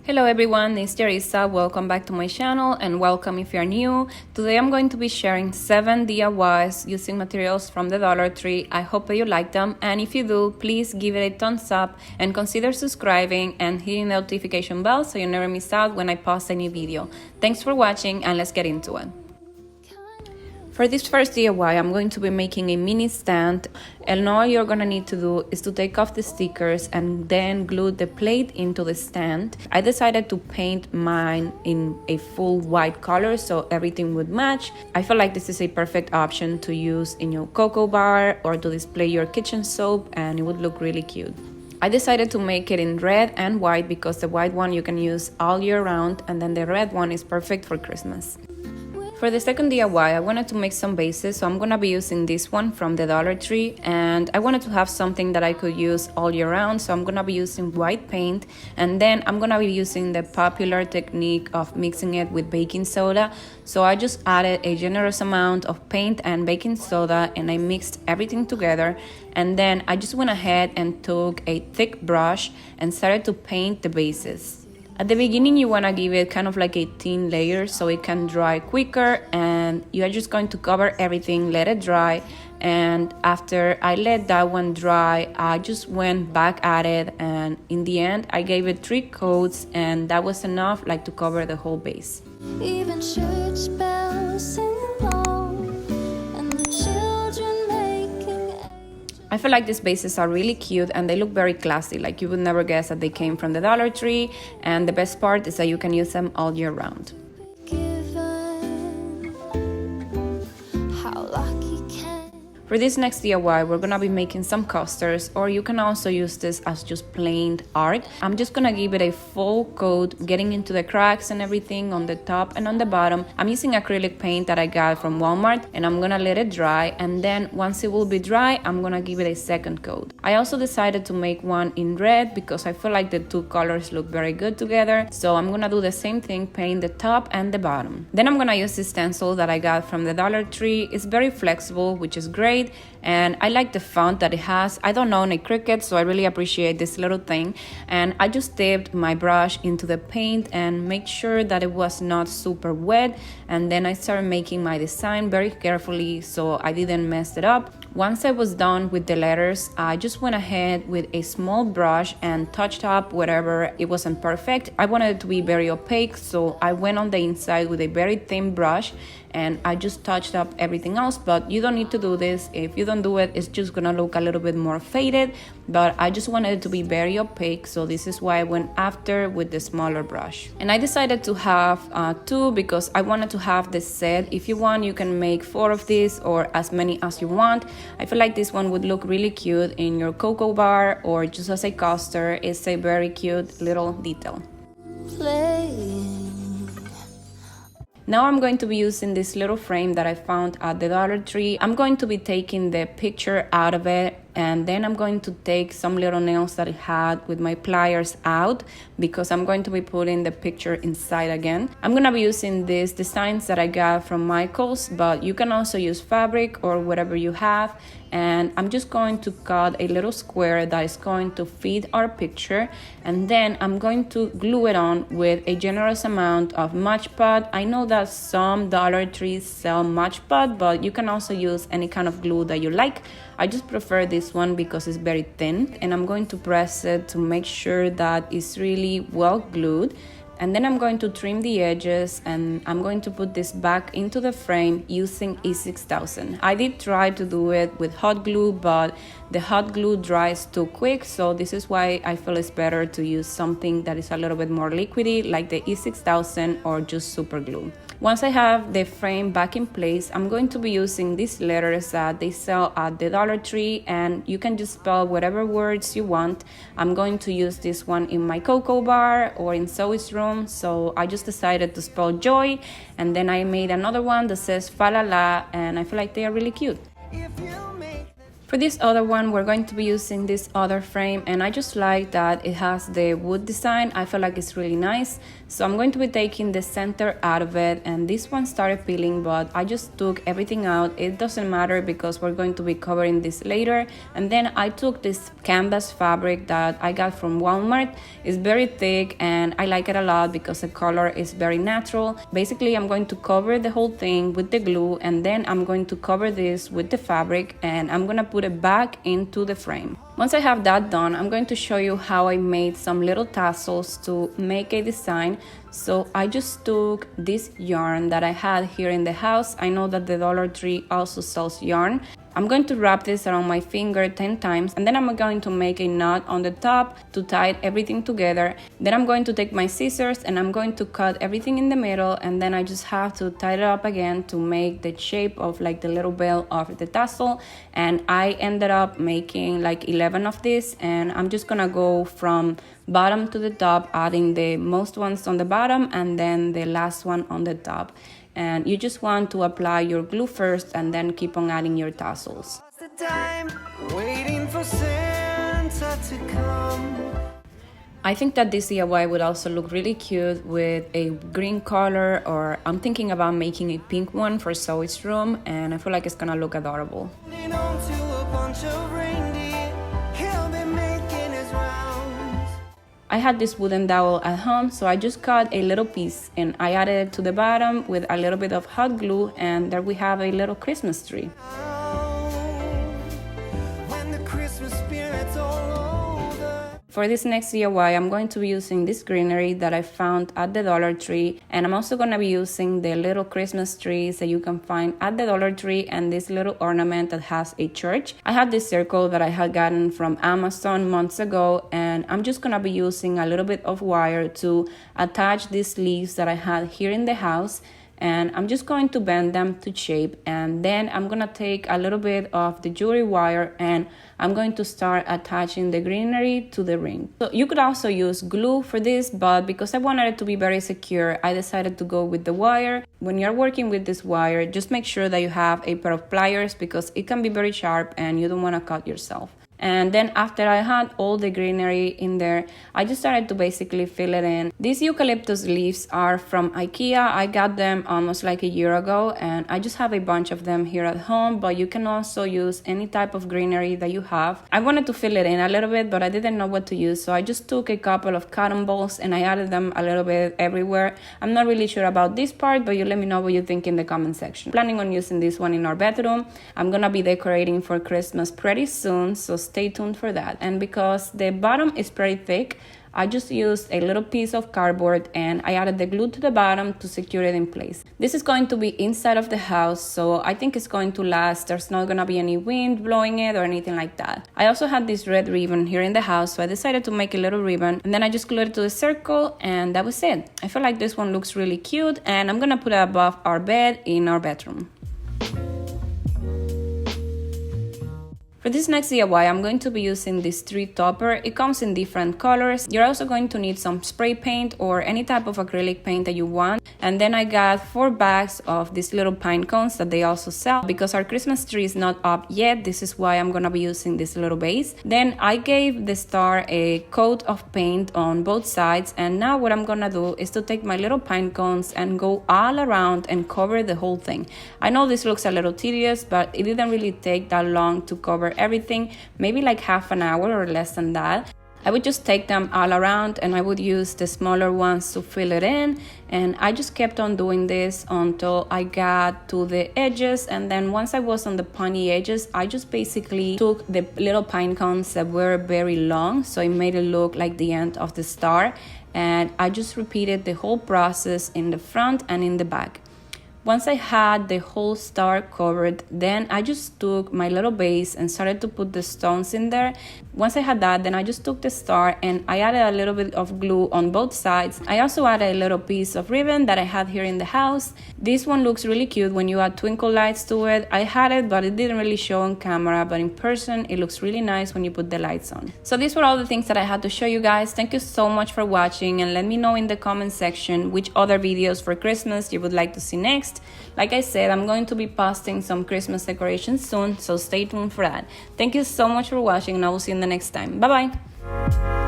Hello everyone, it's Jarisa. Welcome back to my channel and welcome if you're new. Today I'm going to be sharing 7 DIYs using materials from the Dollar Tree. I hope that you like them, and if you do, please give it a thumbs up and consider subscribing and hitting the notification bell so you never miss out when I post a new video. Thanks for watching and let's get into it. For this first DIY, I'm going to be making a mini stand, and all you're gonna need to do is to take off the stickers and then glue the plate into the stand. I decided to paint mine in a full white color so everything would match. I feel like this is a perfect option to use in your cocoa bar or to display your kitchen soap, and it would look really cute. I decided to make it in red and white because the white one you can use all year round, and then the red one is perfect for Christmas. For the second DIY, I wanted to make some bases, so I'm gonna be using this one from the Dollar Tree, and I wanted to have something that I could use all year round, so I'm gonna be using white paint, and then I'm gonna be using the popular technique of mixing it with baking soda. So I just added a generous amount of paint and baking soda, and I mixed everything together, and then I just went ahead and took a thick brush and started to paint the bases. At the beginning, you want to give it kind of like a thin layer so it can dry quicker, and you are just going to cover everything, let it dry, and after I let that one dry, I just went back at it, and in the end I gave it 3 coats, and that was enough like to cover the whole base. Even church bells sing along, and the children making. I feel like these bases are really cute and they look very classy, like you would never guess that they came from the Dollar Tree, and the best part is that you can use them all year round. Given how lucky can. For this next DIY, we're gonna be making some coasters, or you can also use this as just plain art. I'm just gonna give it a full coat, getting into the cracks and everything on the top and on the bottom. I'm using acrylic paint that I got from Walmart, and I'm gonna let it dry, and then once it will be dry, I'm gonna give it a second coat. I also decided to make one in red because I feel like the 2 colors look very good together, so I'm gonna do the same thing, paint the top and the bottom. Then I'm gonna use this stencil that I got from the Dollar Tree. It's very flexible, which is great, and I like the font that it has. I don't own a Cricut, so I really appreciate this little thing, and I just dipped my brush into the paint and make sure that it was not super wet, and then I started making my design very carefully so I didn't mess it up. Once I was done with the letters, I just went ahead with a small brush and touched up wherever it wasn't perfect. I wanted it to be very opaque, so I went on the inside with a very thin brush and I just touched up everything else, but you don't need to do this. If you don't do it, it's just gonna look a little bit more faded, but I just wanted it to be very opaque, so this is why I went after with the smaller brush. And I decided to have 2 because I wanted to have this set. If you want, you can make 4 of these or as many as you want. I feel like this one would look really cute in your cocoa bar or just as a coaster. It's a very cute little detail. Playing. Now I'm going to be using this little frame that I found at the Dollar Tree. I'm going to be taking the picture out of it, and then I'm going to take some little nails that I had with my pliers out because I'm going to be putting the picture inside again. I'm going to be using these designs that I got from Michael's, but you can also use fabric or whatever you have. And I'm just going to cut a little square that is going to fit our picture, and then I'm going to glue it on with a generous amount of Mod Podge. I know that some Dollar Trees sell Mod Podge, but you can also use any kind of glue that you like. I just prefer this one because it's very thin, and I'm going to press it to make sure that it's really well glued. And then I'm going to trim the edges, and I'm going to put this back into the frame using E6000. I did try to do it with hot glue, but the hot glue dries too quick, so this is why I feel it's better to use something that is a little bit more liquidy like the E6000 or just super glue. Once I have the frame back in place, I'm going to be using these letters that they sell at the Dollar Tree, and you can just spell whatever words you want. I'm going to use this one in my cocoa bar or in Zoe's room, so I just decided to spell joy, and then I made another one that says fa la la, and I feel like they are really cute. For this other one, we're going to be using this other frame, and I just like that it has the wood design. I feel like it's really nice. So I'm going to be taking the center out of it, and this one started peeling, but I just took everything out. It doesn't matter because we're going to be covering this later. And then I took this canvas fabric that I got from Walmart. It's very thick and I like it a lot because the color is very natural. Basically, I'm going to cover the whole thing with the glue, and then I'm going to cover this with the fabric, and I'm gonna put it back into the frame. Once I have that done, I'm going to show you how I made some little tassels to make a design. So I just took this yarn that I had here in the house. I know that the Dollar Tree also sells yarn. I'm going to wrap this around my finger 10 times, and then I'm going to make a knot on the top to tie everything together. Then I'm going to take my scissors and I'm going to cut everything in the middle, and then I just have to tie it up again to make the shape of like the little bell of the tassel. And I ended up making like 11 of these, and I'm just gonna go from bottom to the top, adding the most ones on the bottom and then the last one on the top. And you just want to apply your glue first and then keep on adding your tassels. I think that this DIY would also look really cute with a green color, or I'm thinking about making a pink one for Zoe's room, and I feel like it's gonna look adorable. I had this wooden dowel at home, so I just cut a little piece and I added it to the bottom with a little bit of hot glue, and there we have a little Christmas tree. For this next DIY, I'm going to be using this greenery that I found at the Dollar Tree, and I'm also going to be using the little Christmas trees that you can find at the Dollar Tree, and this little ornament that has a church. I had this circle that I had gotten from Amazon months ago, and I'm just going to be using a little bit of wire to attach these leaves that I had here in the house. And I'm just going to bend them to shape, and then I'm gonna take a little bit of the jewelry wire and I'm going to start attaching the greenery to the ring. So you could also use glue for this, but because I wanted it to be very secure, I decided to go with the wire. When you're working with this wire, just make sure that you have a pair of pliers because it can be very sharp and you don't want to cut yourself. And then after I had all the greenery in there, I just started to basically fill it in. These eucalyptus leaves are from IKEA. I got them almost like a year ago, and I just have a bunch of them here at home, but you can also use any type of greenery that you have. I wanted to fill it in a little bit, but I didn't know what to use, so I just took a couple of cotton balls and I added them a little bit everywhere. I'm not really sure about this part, but you let me know what you think in the comment section. Planning on using this one in our bedroom. I'm gonna be decorating for Christmas pretty soon, so stay tuned for that. And because the bottom is pretty thick, I just used a little piece of cardboard and I added the glue to the bottom to secure it in place. This is going to be inside of the house, so I think it's going to last. There's not gonna be any wind blowing it or anything like that. I also had this red ribbon here in the house, so I decided to make a little ribbon, and then I just glued it to the circle, and that was it. I feel like this one looks really cute, and I'm gonna put it above our bed in our bedroom. For this next DIY, I'm going to be using this tree topper. It comes in different colors. You're also going to need some spray paint or any type of acrylic paint that you want. And then I got 4 bags of these little pine cones that they also sell. Because our Christmas tree is not up yet, this is why I'm gonna be using this little base. Then I gave the star a coat of paint on both sides, and now what I'm gonna do is to take my little pine cones and go all around and cover the whole thing. I know this looks a little tedious, but it didn't really take that long to cover everything, maybe like half an hour or less than that. I would just take them all around and I would use the smaller ones to fill it in, and I just kept on doing this until I got to the edges. And then once I was on the pointy edges, I just basically took the little pine cones that were very long, so it made it look like the end of the star, and I just repeated the whole process in the front and in the back. Once I had the whole star covered, then I just took my little base and started to put the stones in there. Once I had that, then I just took the star and I added a little bit of glue on both sides. I also added a little piece of ribbon that I had here in the house. This one looks really cute when you add twinkle lights to it. I had it, but it didn't really show on camera, but in person, it looks really nice when you put the lights on. So these were all the things that I had to show you guys. Thank you so much for watching, and let me know in the comment section which other videos for Christmas you would like to see next. list. Like I said, I'm going to be posting some Christmas decorations soon, so stay tuned for that. Thank you so much for watching, and I will see you in the next time. Bye bye.